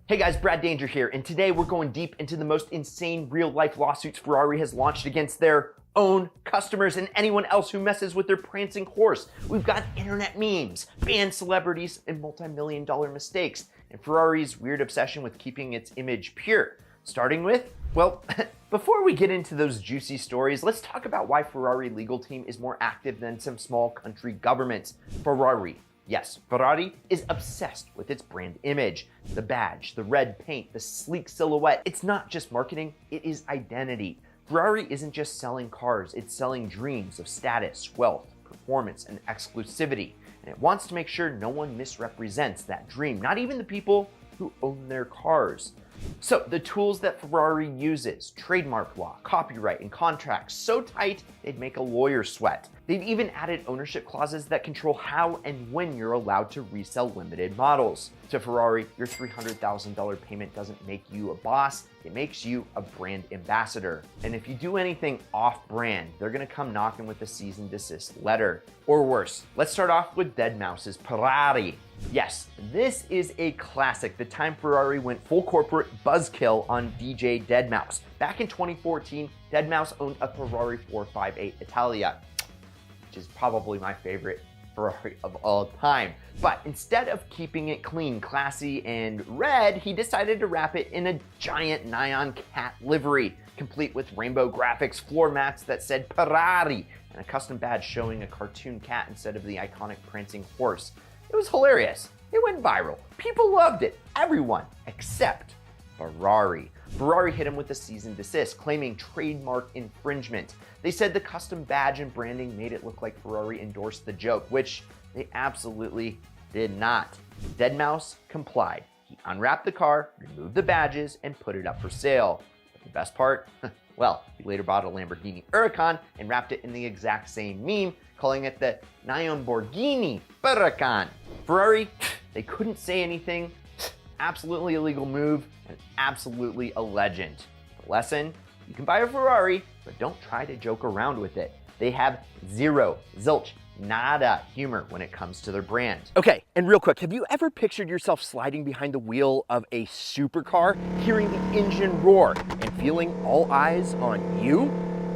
Hey guys, Brad Danger here, and today we're going deep into the most insane real-life lawsuits Ferrari has launched against their own customers and anyone else who messes with their prancing horse. We've got internet memes, banned celebrities, and multi-million-dollar mistakes, and Ferrari's weird obsession with keeping its image pure. Starting with, well, before we get into those juicy stories, let's talk about why Ferrari legal team is more active than some small country governments. Ferrari. Yes, Ferrari is obsessed with its brand image. The badge, the red paint, the sleek silhouette. It's not just marketing, it is identity. Ferrari isn't just selling cars, it's selling dreams of status, wealth, performance, and exclusivity. And it wants to make sure no one misrepresents that dream, not even the people who own their cars. So the tools that Ferrari uses, trademark law, copyright, and contracts, so tight they'd make a lawyer sweat. They've even added ownership clauses that control how and when you're allowed to resell limited models. To Ferrari, your $300,000 payment doesn't make you a boss, it makes you a brand ambassador. And if you do anything off-brand, they're gonna come knocking with a cease and desist letter. Or worse, let's start off with deadmau5's Ferrari. Yes, this is a classic, the time Ferrari went full corporate buzzkill on DJ deadmau5. Back in 2014, deadmau5 owned a Ferrari 458 Italia, which is probably my favorite Ferrari of all time. But instead of keeping it clean, classy, and red, he decided to wrap it in a giant neon cat livery, complete with rainbow graphics, floor mats that said Ferrari, and a custom badge showing a cartoon cat instead of the iconic prancing horse. It was hilarious. It went viral. People loved it. Everyone except Ferrari. Ferrari hit him with a cease and desist, claiming trademark infringement. They said the custom badge and branding made it look like Ferrari endorsed the joke, which they absolutely did not. deadmau5 complied. He unwrapped the car, removed the badges, and put it up for sale. But the best part? Well, he later bought a Lamborghini Huracan and wrapped it in the exact same meme, calling it the Lamborghini Huracan. Ferrari, they couldn't say anything. Absolutely illegal move and absolutely a legend. The lesson, you can buy a Ferrari, but don't try to joke around with it. They have zero, zilch, nada humor when it comes to their brand. Okay, and real quick, have you ever pictured yourself sliding behind the wheel of a supercar, hearing the engine roar, and feeling all eyes on you?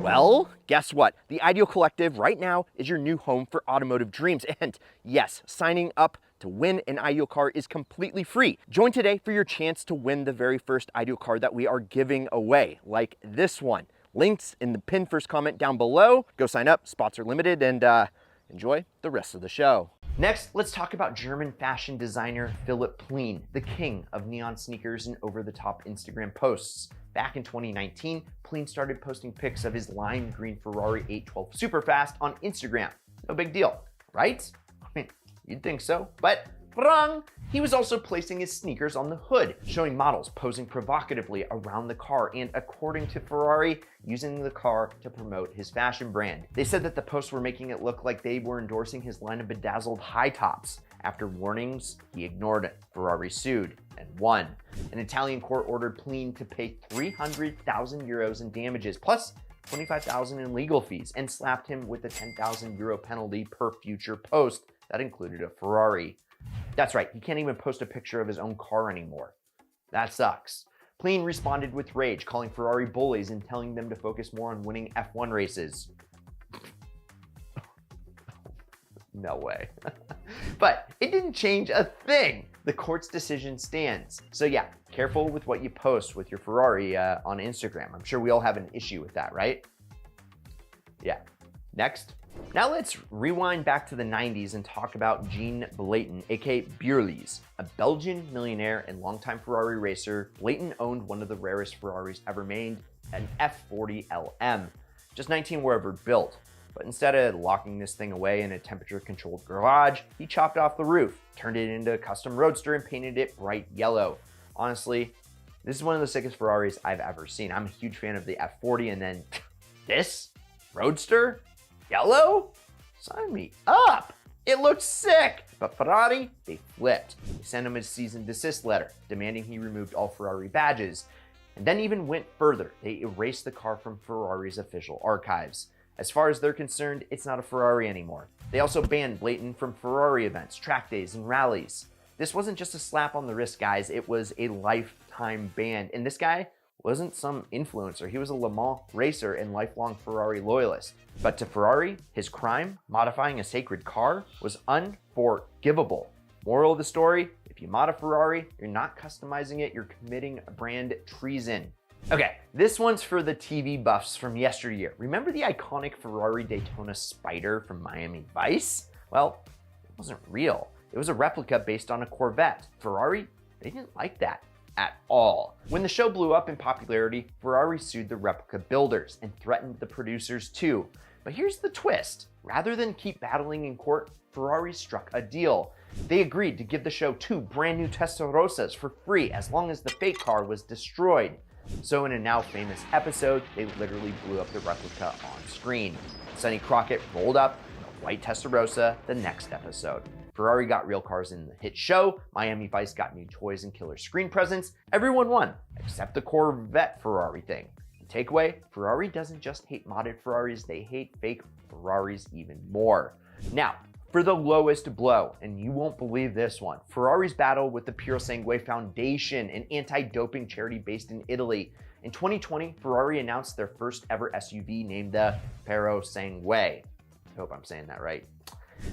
Well, guess what? The Ideal Collective right now is your new home for automotive dreams. And yes, signing up to win an Ideal car is completely free. Join today for your chance to win the very first Ideal car that we are giving away, like this one. Links in the pinned first comment down below. Go sign up, spots are limited, and enjoy the rest of the show. Next, let's talk about German fashion designer Philipp Plein, the king of neon sneakers and over-the-top Instagram posts. Back in 2019, Plein started posting pics of his lime green Ferrari 812 Superfast on Instagram. No big deal, right? I mean, you'd think so, but wrong. He was also placing his sneakers on the hood, showing models posing provocatively around the car and, according to Ferrari, using the car to promote his fashion brand. They said that the posts were making it look like they were endorsing his line of bedazzled high tops. After warnings, he ignored it. Ferrari sued and won. An Italian court ordered Plein to pay 300,000 euros in damages, plus 25,000 in legal fees, and slapped him with a 10,000 euro penalty per future post that included a Ferrari. That's right, he can't even post a picture of his own car anymore. That sucks. Plein responded with rage, calling Ferrari bullies and telling them to focus more on winning F1 races. No way. But it didn't change a thing. The court's decision stands. So yeah, careful with what you post with your Ferrari on Instagram. I'm sure we all have an issue with that, right? Yeah. Next. Now let's rewind back to the 90s and talk about Jean Blatton, aka Beerlies. A Belgian millionaire and longtime Ferrari racer, Blatton owned one of the rarest Ferraris ever made, an F40 LM. Just 19 were ever built. But instead of locking this thing away in a temperature-controlled garage, he chopped off the roof, turned it into a custom roadster, and painted it bright yellow. Honestly, this is one of the sickest Ferraris I've ever seen. I'm a huge fan of the F40, and then this? Roadster? Yellow? Sign me up! It looks sick! But Ferrari, they flipped. They sent him a cease and desist letter, demanding he removed all Ferrari badges, and then even went further. They erased the car from Ferrari's official archives. As far as they're concerned, it's not a Ferrari anymore. They also banned Blatton from Ferrari events, track days, and rallies. This wasn't just a slap on the wrist, guys. It was a lifetime ban. And this guy wasn't some influencer. He was a Le Mans racer and lifelong Ferrari loyalist. But to Ferrari, his crime, modifying a sacred car, was unforgivable. Moral of the story, if you mod a Ferrari, you're not customizing it, you're committing brand treason. Okay, this one's for the TV buffs from yesteryear. Remember the iconic Ferrari Daytona Spider from Miami Vice? Well, it wasn't real. It was a replica based on a Corvette. Ferrari, they didn't like that at all. When the show blew up in popularity, Ferrari sued the replica builders and threatened the producers too. But here's the twist. Rather than keep battling in court, Ferrari struck a deal. They agreed to give the show 2 brand new Testarossas for free as long as the fake car was destroyed. So in a now famous episode, they literally blew up the replica on screen. Sonny Crockett rolled up in a white Testarossa the next episode. Ferrari got real cars in the hit show, Miami Vice got new toys and killer screen presents. Everyone won, except the Corvette Ferrari thing. The takeaway, Ferrari doesn't just hate modded Ferraris, they hate fake Ferraris even more. Now, for the lowest blow, and you won't believe this one, Ferrari's battle with the Perro Foundation, an anti-doping charity based in Italy. In 2020, Ferrari announced their first ever SUV named the Perro. I hope I'm saying that right.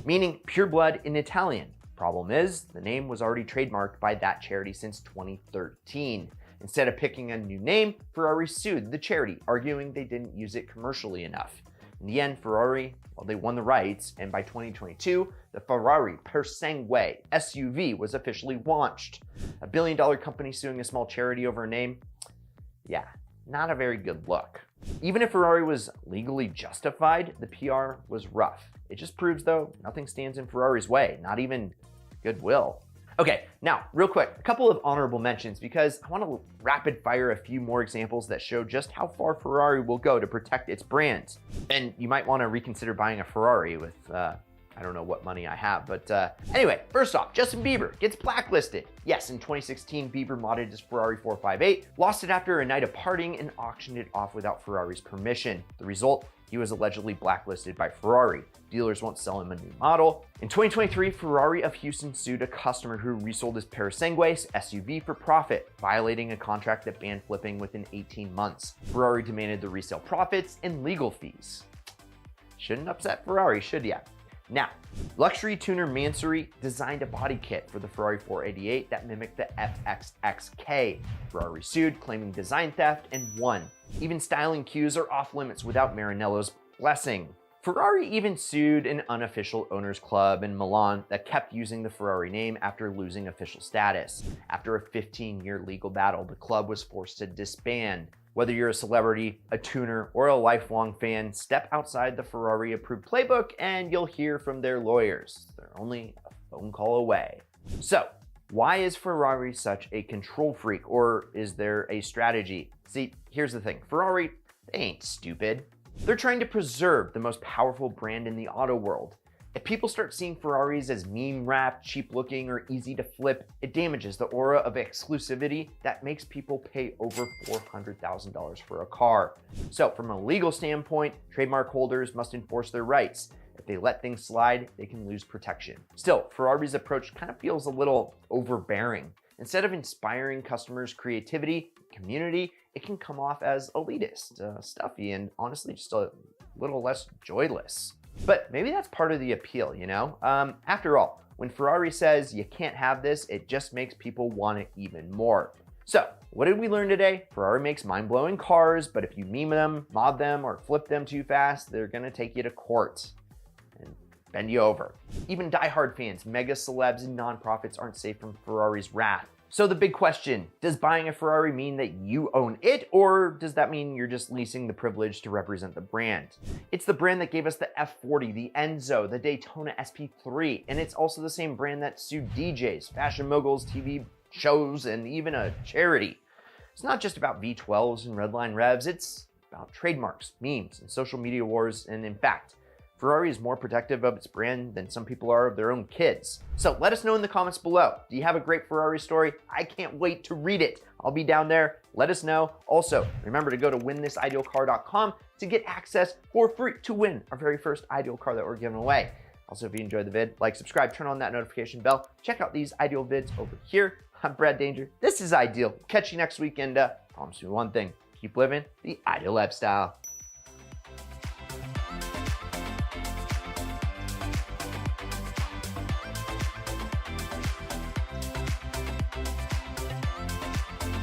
Meaning pure blood in Italian. Problem is, the name was already trademarked by that charity since 2013. Instead of picking a new name, Ferrari sued the charity, arguing they didn't use it commercially enough. In the end, Ferrari, well, they won the rights, and by 2022, the Ferrari Perro SUV was officially launched. A billion-dollar company suing a small charity over a name? Yeah, not a very good look. Even if Ferrari was legally justified, the PR was rough. It just proves, though, nothing stands in Ferrari's way, not even goodwill. Okay, now, real quick, a couple of honorable mentions because I want to rapid fire a few more examples that show just how far Ferrari will go to protect its brand. And you might want to reconsider buying a Ferrari with, I don't know what money I have, but anyway, first off, Justin Bieber gets blacklisted. Yes, in 2016, Bieber modded his Ferrari 458, lost it after a night of partying, and auctioned it off without Ferrari's permission. The result? He was allegedly blacklisted by Ferrari. Dealers won't sell him a new model. In 2023, Ferrari of Houston sued a customer who resold his Perro SUV for profit, violating a contract that banned flipping within 18 months. Ferrari demanded the resale profits and legal fees. Shouldn't upset Ferrari, should ya? Now, luxury tuner Mansory designed a body kit for the Ferrari 488 that mimicked the FXXK. Ferrari sued, claiming design theft, and won. Even styling cues are off limits without Maranello's blessing. Ferrari even sued an unofficial owners club in Milan that kept using the Ferrari name after losing official status. After a 15-year legal battle, the club was forced to disband. Whether you're a celebrity, a tuner, or a lifelong fan, step outside the Ferrari-approved playbook and you'll hear from their lawyers. They're only a phone call away. So, why is Ferrari such a control freak, or is there a strategy? See, here's the thing. Ferrari, they ain't stupid. They're trying to preserve the most powerful brand in the auto world. If people start seeing Ferraris as meme-wrapped, cheap-looking, or easy to flip, it damages the aura of exclusivity that makes people pay over $400,000 for a car. So from a legal standpoint, trademark holders must enforce their rights. If they let things slide, they can lose protection. Still, Ferrari's approach kind of feels a little overbearing. Instead of inspiring customers' creativity, community, it can come off as elitist, stuffy, and honestly just a little less joyless. But maybe that's part of the appeal, you know? After all, when Ferrari says you can't have this, it just makes people want it even more. So, what did we learn today? Ferrari makes mind-blowing cars, but if you meme them, mod them, or flip them too fast, they're gonna take you to court and bend you over. Even diehard fans, mega celebs, and nonprofits aren't safe from Ferrari's wrath. So the big question, does buying a Ferrari mean that you own it, or does that mean you're just leasing the privilege to represent the brand? It's the brand that gave us the F40, the Enzo, the Daytona SP3, and it's also the same brand that sued DJs, fashion moguls, TV shows, and even a charity. It's not just about V12s and redline revs, it's about trademarks, memes, and social media wars, and in fact, Ferrari is more protective of its brand than some people are of their own kids. So let us know in the comments below. Do you have a great Ferrari story? I can't wait to read it. I'll be down there. Let us know. Also, remember to go to winthisIdealcar.com to get access for free to win our very first ideal car that we're giving away. Also, if you enjoyed the vid, like, subscribe, turn on that notification bell. Check out these ideal vids over here. I'm Brad Danger. This is Ideal. Catch you next week, and promise you one thing: keep living the ideal lifestyle.